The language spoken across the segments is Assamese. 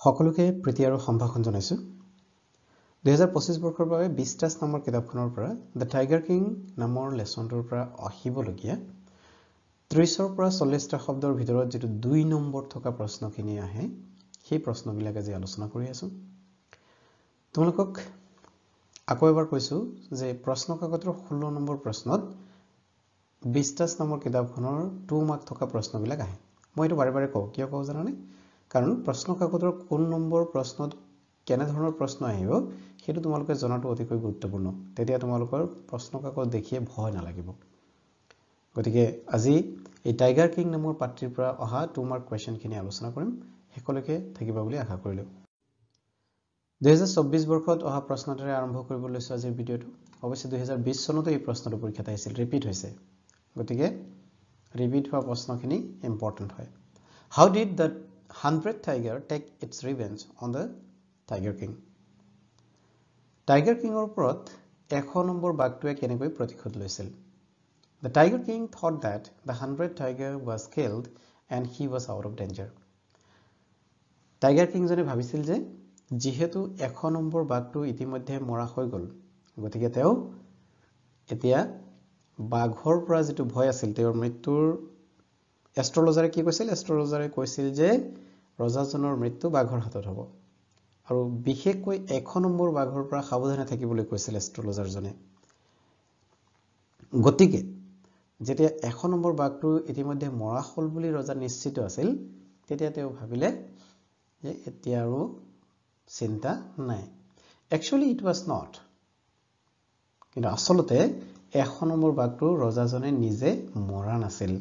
সকলোকে প্ৰীতি আৰু সম্ভাষণ জনাইছো 2025 বৰ্ষৰ বাবে 20 টাচ নামৰ কিতাপখনৰ পৰা দ্য টাইগাৰ কিং নামৰ লেসনটোৰ পৰা আহিবলগীয়া 30 ৰ পৰা 40 টা শব্দৰ ভিতৰত যেটো 2 নম্বৰ থকা প্ৰশ্নখিনি আহে সেই প্ৰশ্নবিলাক আজি আলোচনা কৰি আছো তোমালোকক আকৌ এবাৰ কৈছো যে প্ৰশ্ন কাকতৰ 16 নম্বৰ প্ৰশ্নত 20 টাচ নামৰ কিতাপখনৰ 2 মাৰ্ক থকা প্ৰশ্নবিলাক আহে মই এটো বাৰে বাৰে কও কিয় কও জানানে কাৰণ প্ৰশ্ন কাকতৰ কোন নম্বৰ প্ৰশ্নত কেনে ধৰণৰ প্ৰশ্ন আহিব হেতু তোমালোকে জনাটো অতিকৈ গুৰুত্বপূৰ্ণ তেতিয়া তোমালোকৰ প্ৰশ্ন কাকত দেখিয়ে ভয় নালাগিব গতিকে আজি এই টাইগাৰ কিং নামৰ পাত্ৰীৰ পৰা অহা 2 মাৰ্ক কোৱেশ্চনখিনি আলোচনা কৰিম হেকলৈকে থাকিবা বুলি আশা কৰিলো 2024 বৰ্ষত অহা প্ৰশ্নটোৰে আৰম্ভ কৰিব লৈছো আজিৰ ভিডিওটো অৱশ্যে 2020 চনতো এই প্ৰশ্নটো পৰীক্ষাত আহিছিল ৰিপিট হৈছে গতিকে ৰিপিট হোৱা প্ৰশ্নখিনি ইম্পৰ্টেন্ট হয় How did the 100th tiger take its revenge on the Tiger King? Tiger King ওপৰত 100 নম্বৰ বাঘটোৱে কেনেকৈ প্ৰতিশোধ লৈছিল? The Tiger King thought that the 100th tiger was killed and he was out of danger. Tiger King জনে ভাবিছিল যে যিহেতু 100 নম্বৰ বাঘটো ইতিমধ্যে মৰা হৈ গল গতিকে তেওঁ এতিয়া বাঘৰ পৰা যেটো ভয় আছিল তেওঁৰ মৃত্যুৰ এষ্ট্ৰলজাৰে কি কৈছিল এষ্ট্ৰলজাৰে কৈছিল যে ৰজাজনৰ মৃত্যু বাঘৰ হাতত হ'ব আৰু বিশেষকৈ 100 নম্বৰ বাঘৰ পৰা সাৱধানে থাকিবলৈ কৈছিল এষ্ট্ৰলজাৰজনে গতিকে যেতিয়া 100 নম্বৰ বাঘটো ইতিমধ্যে মৰা হল বুলি ৰজা নিশ্চিত আছিল তেতিয়া তেওঁ ভাবিলে যে এতিয়া আৰু চিন্তা নাই actually it was not কিন্তু আসলতে 100 নম্বৰ বাঘটো ৰজাজনে নিজে মৰা নাছিল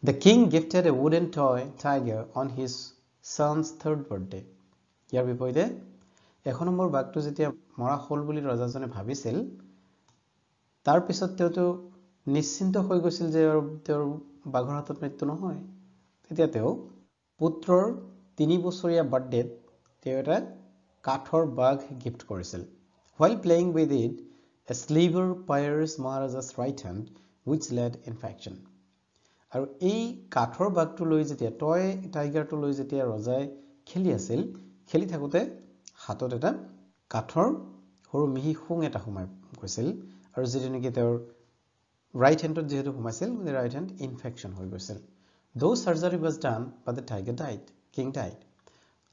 The king gifted a wooden toy tiger on his son's 3rd birthday. ইয়াৰ বিপৰীতে 100 নম্বৰ বাঘটো যেতিয়া মৰা হল বুলি ৰজাজনে ভাবিছিল তাৰ পিছত তেওঁ নিশ্চিন্ত হৈ গৈছিল যে তেওঁৰ বাঘৰ হাতত মৃত্যু নহয় তেতিয়া তেওঁ পুত্ৰৰ 3 বছৰীয়া বাৰ্থডেত তেওঁ এটা কাঠৰ বাঘ গিফট কৰিছিল While playing with it, a sliver pierced Maharaja's right hand, which led infection. আৰু এই কাঠৰ বাঘটো লৈ যেতিয়া টয় টাইগাৰটো লৈ যেতিয়া ৰজাই খেলি আছিল খেলি থাকোতে হাতত এটা কাঠৰ সৰু মিহি খুং এটা সোমাই গৈছিল আৰু যেটো নেকি তেওঁৰ ৰাইট হেণ্ডত যেটো সোমাইছিল ৰাইট হেণ্ড ইনফেকচন হৈ গৈছিল Though surgery was done but the tiger died king died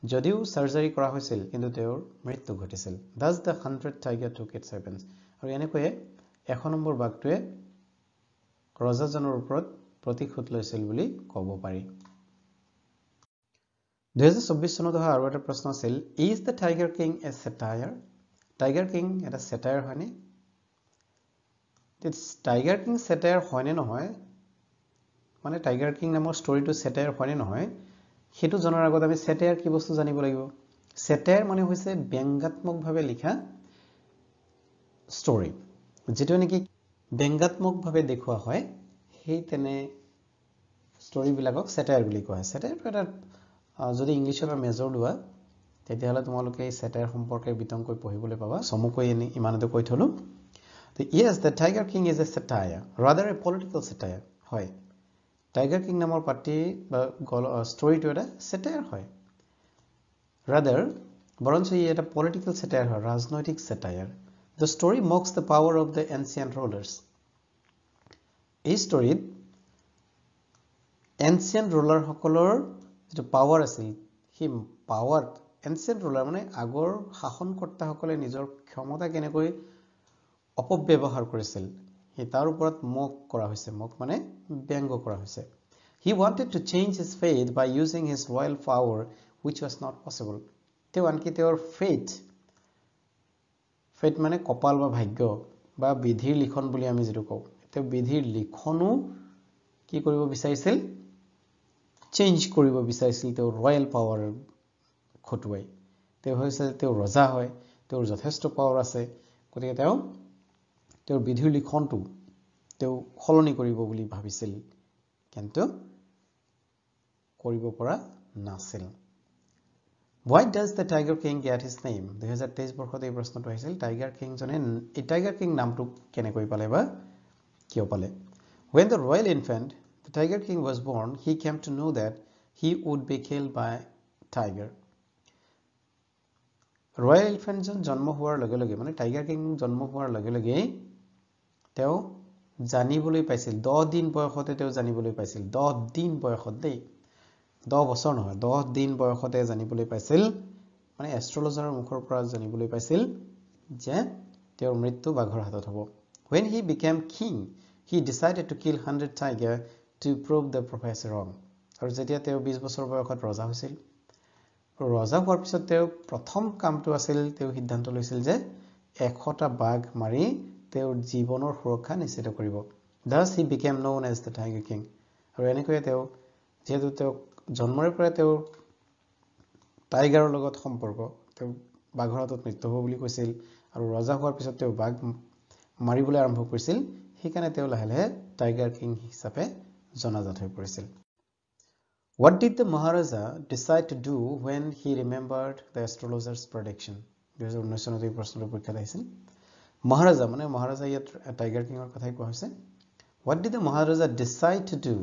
যদিও সাৰ্জাৰি কৰা হৈছিল কিন্তু তেওঁৰ মৃত্যু ঘটিছিল Thus the 100th tiger took its revenge আৰু এনেকৈ 100 নম্বৰ বাঘটোৱে ৰজাজনৰ ওপৰত প্ৰতিশোধ লৈছিল বুলি ক'ব পাৰি 2024 চনত অহা আৰু এটা প্ৰশ্ন আছিল Is the Tiger King a satire? Tiger King এটা satire হয়নে? Tiger King satire হয়নে নহয় মানে Tiger King নামৰ ষ্টৰীটো satire হয়নে নহয় হেতু জনাৰ আগত আমি satire কি বস্তু জানিব লাগিব satire মানে হৈছে ব্যংগাত্মকভাৱে লিখা ষ্টৰী যেটো নেকি ব্যংগাত্মকভাৱে দেখুৱা হয় সেই তেনে ষ্টৰী বিলাকক satire বুলি কোৱা হয় satire এটা যদি ইংলিশৰ মেজৰ লোৱা তেতিয়াহলে তোমালোকে এই satire সম্পৰ্কে বিতংকৈ পঢ়িবলৈ পাবা সমকৈ ইমানতে কৈ থলো Yes, the Tiger King is a satire, rather a political satire. হয় Tiger King নামৰ পাৰ্টি বা ষ্টৰীটো এটা satire হয় Rather, বৰঞ্চ ই এটা political satire হয় ৰাজনৈতিক satire. The story mocks the power of the ancient rulers. এই ষ্টৰীত ancient ruler সকলৰ যেটো পাৱাৰ আছিল হি পাৱাৰ ancient ruler মানে আগৰ শাসনকৰ্তা সকলে নিজৰ ক্ষমতা কেনেকৈ অপব্যৱহাৰ কৰিছিল হি তাৰ ওপৰত মক কৰা হৈছে মক মানে ব্যংগ কৰা হৈছে He wanted to change his fate by using his royal power which was not possible. তেওঁ আনকি তেওঁৰ fate মানে কপাল বা ভাগ্য বা বিধিৰ লিখন বুলি আমি যেটো কও তেওঁ বিধিৰ লিখনো কি কৰিব বিচাৰিছিল চেঞ্জ কৰিব বিচাৰিছিল তেওঁৰ ৰয়্যাল পাৱাৰ খটুৱাই তেওঁ হৈছে তেওঁ ৰজা হয় তেওঁৰ যথেষ্ট পাৱাৰ আছে গতিকে তেওঁৰ বিধিৰ লিখনটো তেওঁ খলনি কৰিব বুলি ভাবিছিল কিন্তু কৰিব পৰা নাছিল Why does the Tiger King get his name? 2023 বৰ্ষত এই প্ৰশ্নটো আহিছিল Tiger King জনে এই Tiger King নামটো কেনেকৈ পালে বা কিয় পালে When the royal infant, the Tiger King was born, he came to know that he would be killed by tiger. Royal এলিফেণ্টজন জন্ম হোৱাৰ লগে লগে মানে টাইগাৰ কিং জন্ম হোৱাৰ লগে লগে তেওঁ জানিবলৈ পাইছিল 10 দিন বয়সতে তেওঁ জানিবলৈ পাইছিল 10 দিন বয়সত দেই 10 বছৰ নহয় 10 দিন বয়সতে জানিবলৈ পাইছিল মানে এষ্ট্ৰলজাৰৰ মুখৰ পৰা জানিবলৈ পাইছিল যে তেওঁৰ মৃত্যু বাঘৰ হাতত হ'ব when he became king he decided to kill 100 tiger to prove the prophecy wrong আৰু যেতিয়া তেওঁ 20 বছৰ বয়সত ৰজা হৈছিল ৰজা হোৱাৰ পিছত তেওঁ প্ৰথম কামটো আছিল তেওঁ সিদ্ধান্ত লৈছিল যে 100টা বাঘ মাৰি তেওঁৰ জীৱনৰ সুৰক্ষা নিশ্চিত কৰিব thus he became known as the tiger king আৰু এনেকৈ তেওঁ যেহেতু তেওঁ জন্মৰে পৰা তেওঁ টাইগাৰৰ লগত সম্পৰ্ক তেওঁ বাঘৰ হাতত মৃত্যু হ'ব বুলি কৈছিল আৰু ৰজা হোৱাৰ পিছত তেওঁ বাঘ মাৰিবলৈ আৰম্ভ কৰিছিল সেইকাৰণে তেওঁ লাহে লাহে টাইগাৰ কিং হিচাপে জনাজাত হৈ পৰিছিল What did the Maharaja decide to do when he remembered the astrologer's prediction? 2019 চনত এই প্ৰশ্নটো পৰীক্ষাত আহিছিল মহাৰাজা মানে মহাৰাজা ইয়াত টাইগাৰ কিঙৰ কথাই কোৱা হৈছে What did the Maharaja decide to do?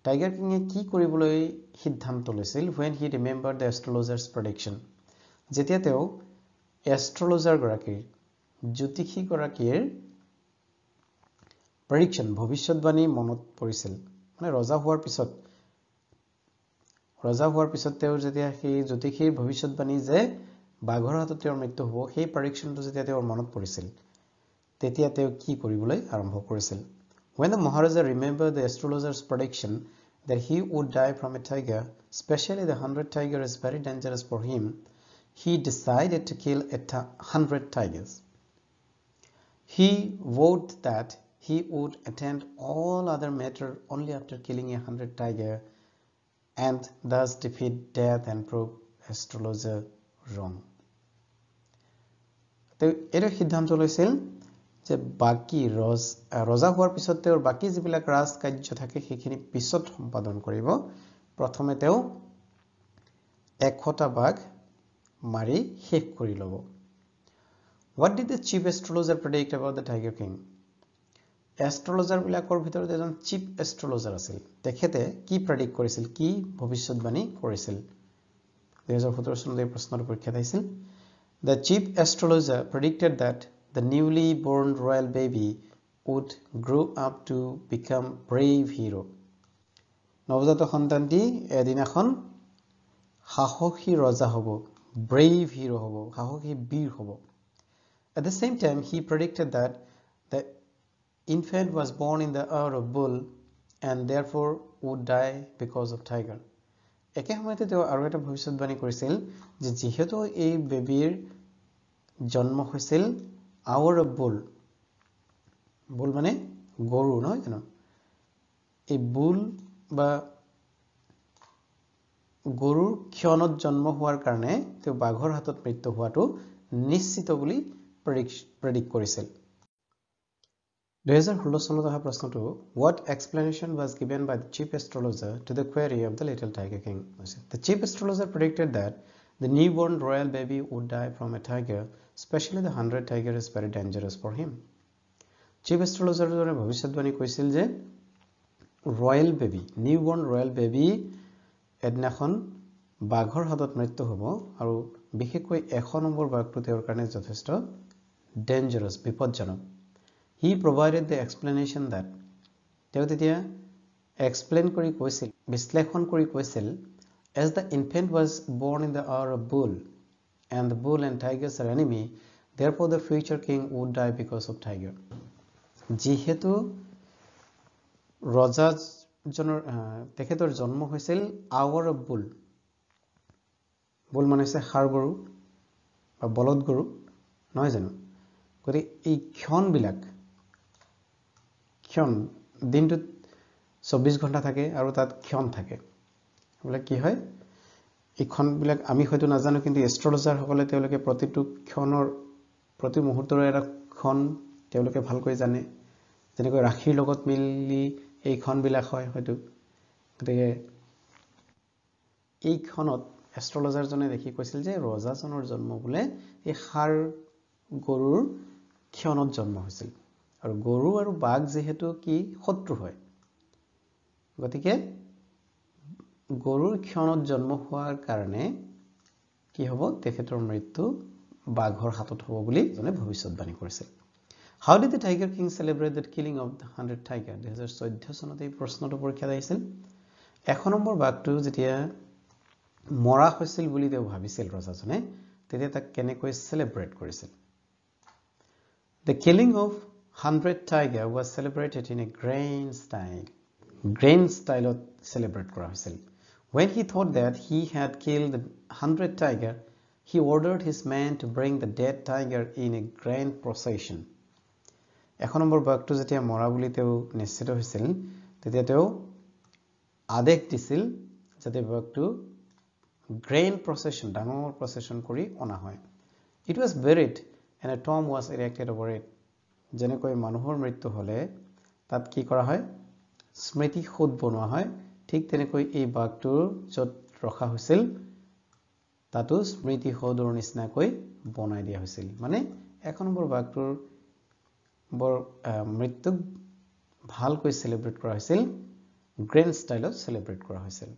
Tiger কিঙে কি কৰিবলৈ সিদ্ধান্ত লৈছিল when he remembered the astrologer's prediction? যেতিয়া তেওঁ এষ্ট্ৰলজাৰ গৰাকীৰ জ্যোতিষী গৰাকীৰ prediction ভৱিষ্যতবাণী মনত পৰিছিল মানে ৰজা হোৱাৰ পিছত তেওঁ যেতিয়া সেই জ্যোতিষীৰ ভৱিষ্যতবাণী যে বাঘৰ হাতত তেওঁৰ মৃত্যু হ'ব সেই prediction-টো যেতিয়া তেওঁৰ মনত পৰিছিল তেতিয়া তেওঁ কি কৰিবলৈ আৰম্ভ কৰিছিল When the Maharaja remembered the astrologer's prediction that he would die from a tiger, especially the 100 tiger is very dangerous for him, he decided to kill 100 tigers. He vowed that he would attend all other matter only after killing 100 tiger and thus defeat death and prove astrologer wrong. এই সিদ্ধান্ত লৈছিল যে বাকি ৰজা হোৱাৰ পিছত তেওঁৰ বাকি যিবিলাক ৰাজ কাৰ্য থাকে সেইখিনি পিছত সম্পাদন কৰিব প্ৰথমে তেওঁ 100টা বাঘ মাৰি শেষ কৰি ল'ব What did the chief astrologer predict about the tiger king? Astrologer বিলাকৰ ভিতৰত এজন চিফ এষ্ট্ৰলজাৰ আছিল তেখেতে কি প্ৰেডিক্ট কৰিছিল কি ভৱিষ্যতবাণী কৰিছিল 2017 চনত এই প্ৰশ্নটো পৰীক্ষাত আহিছিল The chief astrologer predicted that the newly born royal baby would grow up to become brave hero. নৱজাত সন্তানটি এদিনাখন সাহসী ৰজা হ'ব brave hero হ'ব সাহসী বীৰ হ'ব At the same time he predicted that the infant was born in the hour of bull and therefore would die because of tiger. একে সময়তে তেওঁ আৰু এটা ভৱিষ্যতবাণী কৰিছিল যে যেহেতু এই বেবিৰ জন্ম হৈছিল hour of bull মানে গৰু নহয় জানো এই বুল বা গৰুৰ ক্ষণত জন্ম হোৱাৰ কাৰণে তেওঁ বাঘৰ হাতত মৃত্যু হোৱাটো নিশ্চিত বুলি প্ৰেডিক্ট কৰিছিল 2016 চনত অহা প্ৰশ্নটো What explanation was given by the chief astrologer to the query of the little tiger king? The chief astrologer predicted that the newborn royal baby would die from a tiger, especially the 100 tiger is very dangerous for him. Chief astrologer জনে ভৱিষ্যতবাণী কৈছিল যে royal baby, newborn royal baby এদিনাখন বাঘৰ হাতত মৃত্যু হ'ব আৰু বিশেষকৈ 100 নম্বৰ বাঘটো তেওঁৰ কাৰণে যথেষ্ট dangerous বিপদজনক He provided the explanation that তেওঁ তেতিয়া explain কৰি কৈছিল বিশ্লেষণ কৰি কৈছিল as the infant was born in the hour of bull and the bull and tigers are enemy therefore the future king would die because of tiger যেহেতু ৰজাজনৰ তেখেতৰ জন্ম হৈছিল hour of bull মানে হৈছে ষাঁড় গৰু বা বলদ গৰু নহয় জানো গতি এই ক্ষণ দিনটোত 24 ঘণ্টা থাকে আৰু তাত ক্ষণ থাকে বলে কি হয় এই ক্ষণবিলাক আমি হয়তো নাজানো কিন্তু এষ্ট্ৰলজাৰ সকলে তেওঁলোকে প্ৰতিটো ক্ষণৰ প্ৰতি মুহূৰ্তৰ এটা ক্ষণ তেওঁলোকে ভালকৈ জানে যেনেকৈ ৰাখিৰ লগত মিলি এই ক্ষণবিলাক হয় হয়তো গতিকে এই ক্ষণত এষ্ট্ৰলজাৰ জনে দেখি কৈছিল যে ৰজাজনৰ জন্ম বোলে এই ষাঁড় গৰুৰ ক্ষণত জন্ম হৈছিল আৰু গৰু আৰু বাঘ যেহেতু কি শত্ৰু হয় গতিকে গৰুৰ ক্ষণত জন্ম হোৱাৰ কাৰণে কি হ'ব তেখেতৰ মৃত্যু বাঘৰ হাতত হ'ব বুলি জনে ভৱিষ্যতবাণী কৰিছিল How did the Tiger King celebrate the killing of the 100 tiger 2014 চনত এই প্ৰশ্নটো পৰীক্ষাত আহিছিল 1 নম্বৰ বাঘটো যেতিয়া মৰা হৈছিল বুলি তেওঁ ভাবিছিল ৰজাজনে তেতিয়া তাক কেনেকৈ সেলিব্ৰেট কৰিছিল The killing of 100 tiger was celebrated in a grand style of celebrate কৰা হৈছিল When he thought that he had killed 100 tiger he ordered his men to bring the dead tiger in a grand procession 1 number বাঘটো যেতিয়া মৰা বুলি তেওঁ নিশ্চিত হৈছিল তেতিয়া তেওঁ আদেশ দিছিল যাতে বাঘটো grand procession ডাঙৰ procession কৰি অনা হয় It was buried and a tomb was erected over it যেনেকৈ মানুহৰ মৃত্যু হলে তাত কি কৰা হয় স্মৃতি খোদ বনোৱা হয় ঠিক তেনেকৈ এই বাঘটোৰ যত ৰখা হৈছিল তাতো স্মৃতি খোদৰ নিচিনাকৈ বনাই দিয়া হৈছিল মানে 1 নম্বৰ বাঘটোৰ বৰ মৃত্যুক ভালকৈ সেলিব্ৰেট কৰা হৈছিল গ্ৰেন্ড ষ্টাইলত সেলিব্ৰেট কৰা হৈছিল